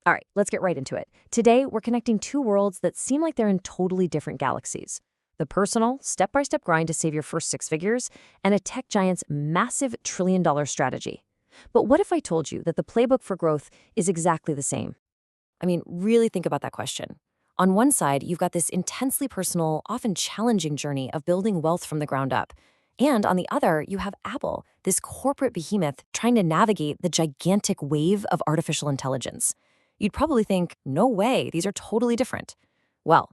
All right, let's get right into it. Today, we're connecting two worlds that seem like they're in totally different galaxies. The personal, step-by-step grind to save your first six figures, and a tech giant's massive trillion-dollar strategy. But what if I told you that the playbook for growth is exactly the same? I mean, really think about that question. On one side, you've got this intensely personal, often challenging journey of building wealth from the ground up. And on the other, you have Apple, this corporate behemoth trying to navigate the gigantic wave of artificial intelligence. You'd probably think, no way, these are totally different. Well,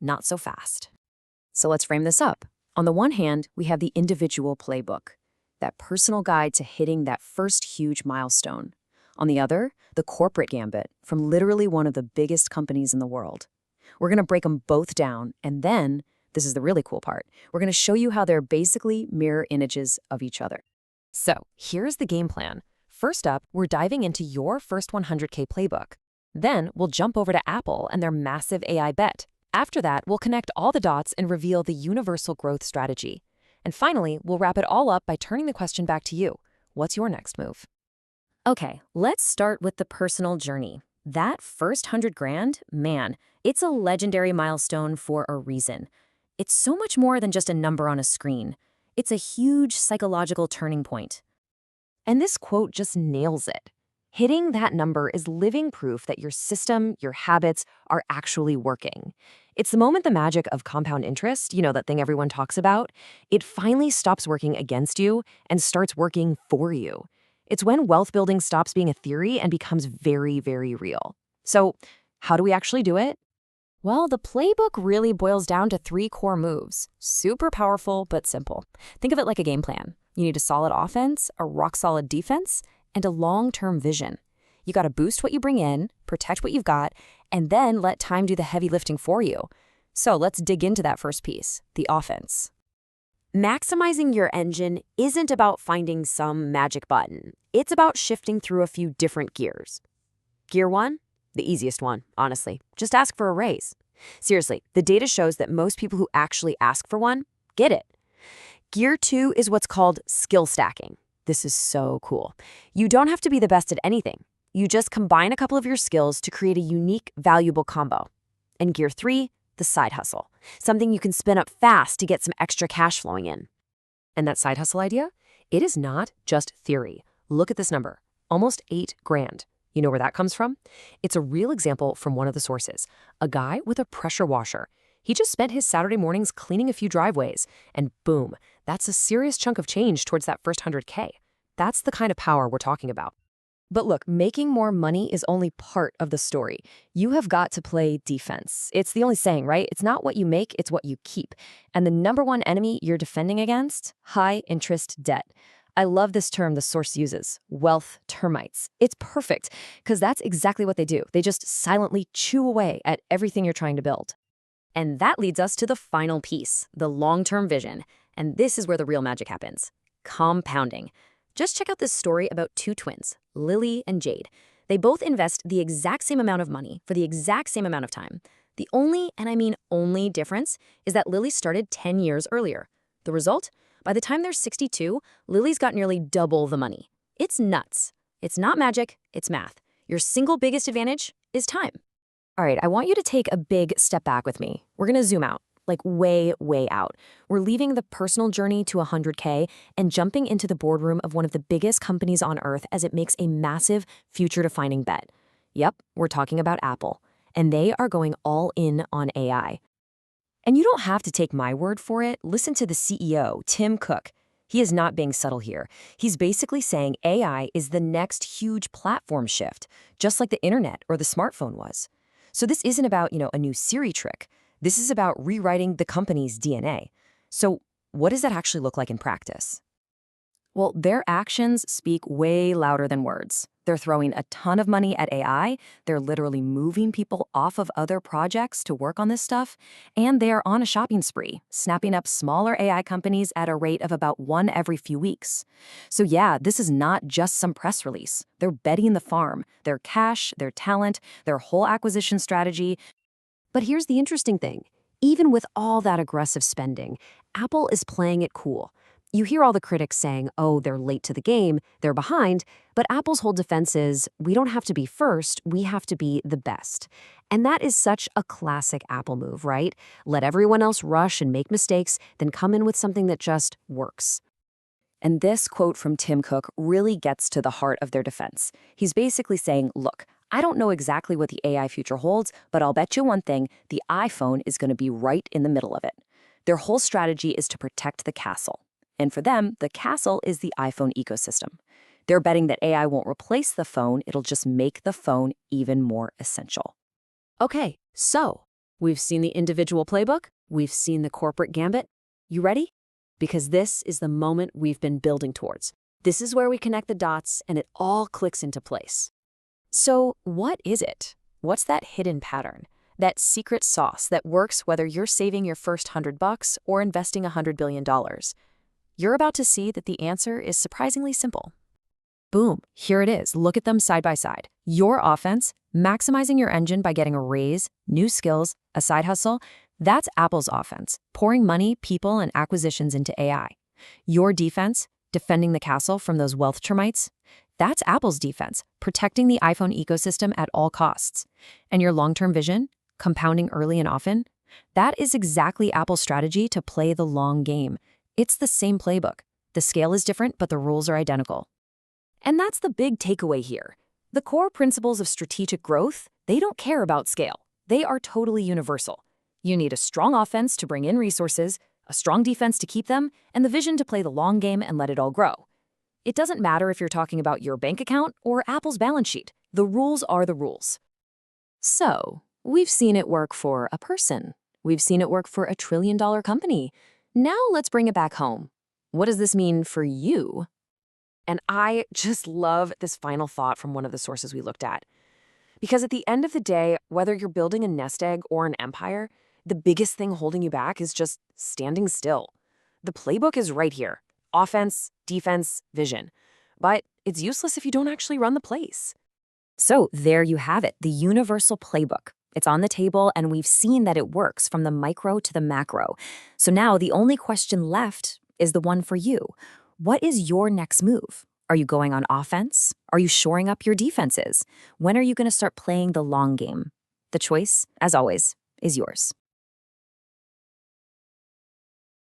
not so fast. So let's frame this up. On the one hand, we have the individual playbook, that personal guide to hitting that first huge milestone. On the other, the corporate gambit from literally one of the biggest companies in the world. We're going to break them both down, and then, this is the really cool part, we're going to show you how they're basically mirror images of each other. So, here's the game plan. First up, we're diving into your first 100K playbook. Then, we'll jump over to Apple and their massive AI bet. After that, we'll connect all the dots and reveal the universal growth strategy. And finally, we'll wrap it all up by turning the question back to you. What's your next move? Okay, let's start with the personal journey. That first 100 grand, man, it's a legendary milestone for a reason. It's so much more than just a number on a screen. It's a huge psychological turning point. And this quote just nails it. Hitting that number is living proof that your system, your habits, are actually working. It's the moment the magic of compound interest, that thing everyone talks about, it finally stops working against you and starts working for you. It's when wealth building stops being a theory and becomes very, very real. So, how do we actually do it? Well, the playbook really boils down to three core moves. Super powerful, but simple. Think of it like a game plan. You need a solid offense, a rock-solid defense, and a long-term vision. You got to boost what you bring in, protect what you've got, and then let time do the heavy lifting for you. So let's dig into that first piece, the offense. Maximizing your engine isn't about finding some magic button. It's about shifting through a few different gears. Gear one? The easiest one, honestly. Just ask for a raise. Seriously, the data shows that most people who actually ask for one get it. Gear two is what's called skill stacking. This is so cool. You don't have to be the best at anything. You just combine a couple of your skills to create a unique, valuable combo. And gear three, the side hustle. Something you can spin up fast to get some extra cash flowing in. And that side hustle idea? It is not just theory. Look at this number, almost 8 grand. You know where that comes from? It's a real example from one of the sources. A guy with a pressure washer. He just spent his Saturday mornings cleaning a few driveways, and boom, that's a serious chunk of change towards that first 100K. That's the kind of power we're talking about. But look, making more money is only part of the story. You have got to play defense. It's the only saying, right? It's not what you make, it's what you keep. And the number one enemy you're defending against? High interest debt. I love this term the source uses, wealth termites. It's perfect, because that's exactly what they do. They just silently chew away at everything you're trying to build. And that leads us to the final piece, the long-term vision. And this is where the real magic happens. Compounding. Just check out this story about two twins, Lily and Jade. They both invest the exact same amount of money for the exact same amount of time. The only, and I mean only, difference is that Lily started 10 years earlier. The result? By the time they're 62, Lily's got nearly double the money. It's nuts. It's not magic, it's math. Your single biggest advantage is time. All right, I want you to take a big step back with me. We're going to zoom out, like way, way out. We're leaving the personal journey to 100K and jumping into the boardroom of one of the biggest companies on earth as it makes a massive future-defining bet. Yep, we're talking about Apple. And they are going all in on AI. And you don't have to take my word for it. Listen to the CEO, Tim Cook. He is not being subtle here. He's basically saying AI is the next huge platform shift, just like the internet or the smartphone was. So this isn't about, a new Siri trick. This is about rewriting the company's DNA. So what does that actually look like in practice? Well, their actions speak way louder than words. They're throwing a ton of money at AI, they're literally moving people off of other projects to work on this stuff, and they are on a shopping spree, snapping up smaller AI companies at a rate of about one every few weeks. So yeah, this is not just some press release. They're betting the farm, their cash, their talent, their whole acquisition strategy. But here's the interesting thing. Even with all that aggressive spending, Apple is playing it cool. You hear all the critics saying, oh, they're late to the game, they're behind, but Apple's whole defense is, we don't have to be first, we have to be the best. And that is such a classic Apple move, right? Let everyone else rush and make mistakes, then come in with something that just works. And this quote from Tim Cook really gets to the heart of their defense. He's basically saying, look, I don't know exactly what the AI future holds, but I'll bet you one thing, the iPhone is going to be right in the middle of it. Their whole strategy is to protect the castle. And for them, the castle is the iPhone ecosystem. They're betting that AI won't replace the phone, it'll just make the phone even more essential. Okay, so we've seen the individual playbook, we've seen the corporate gambit. You ready? Because this is the moment we've been building towards. This is where we connect the dots and it all clicks into place. So what is it? What's that hidden pattern? That secret sauce that works whether you're saving your first $100 or investing $100 billion? You're about to see that the answer is surprisingly simple. Boom, here it is. Look at them side by side. Your offense, maximizing your engine by getting a raise, new skills, a side hustle, that's Apple's offense, pouring money, people, and acquisitions into AI. Your defense, defending the castle from those wealth termites, that's Apple's defense, protecting the iPhone ecosystem at all costs. And your long-term vision, compounding early and often, that is exactly Apple's strategy to play the long game. It's the same playbook. The scale is different, but the rules are identical. And that's the big takeaway here. The core principles of strategic growth, they don't care about scale. They are totally universal. You need a strong offense to bring in resources, a strong defense to keep them, and the vision to play the long game and let it all grow. It doesn't matter if you're talking about your bank account or Apple's balance sheet. The rules are the rules. So, we've seen it work for a person. We've seen it work for a trillion-dollar company. Now let's bring it back home. What does this mean for you? And I just love this final thought from one of the sources we looked at. Because at the end of the day, whether you're building a nest egg or an empire, the biggest thing holding you back is just standing still. The playbook is right here. Offense, defense, vision. But it's useless if you don't actually run the place. So there you have it, the universal playbook. It's on the table, and we've seen that it works from the micro to the macro. So now the only question left is the one for you. What is your next move? Are you going on offense? Are you shoring up your defenses? When are you going to start playing the long game? The choice, as always, is yours.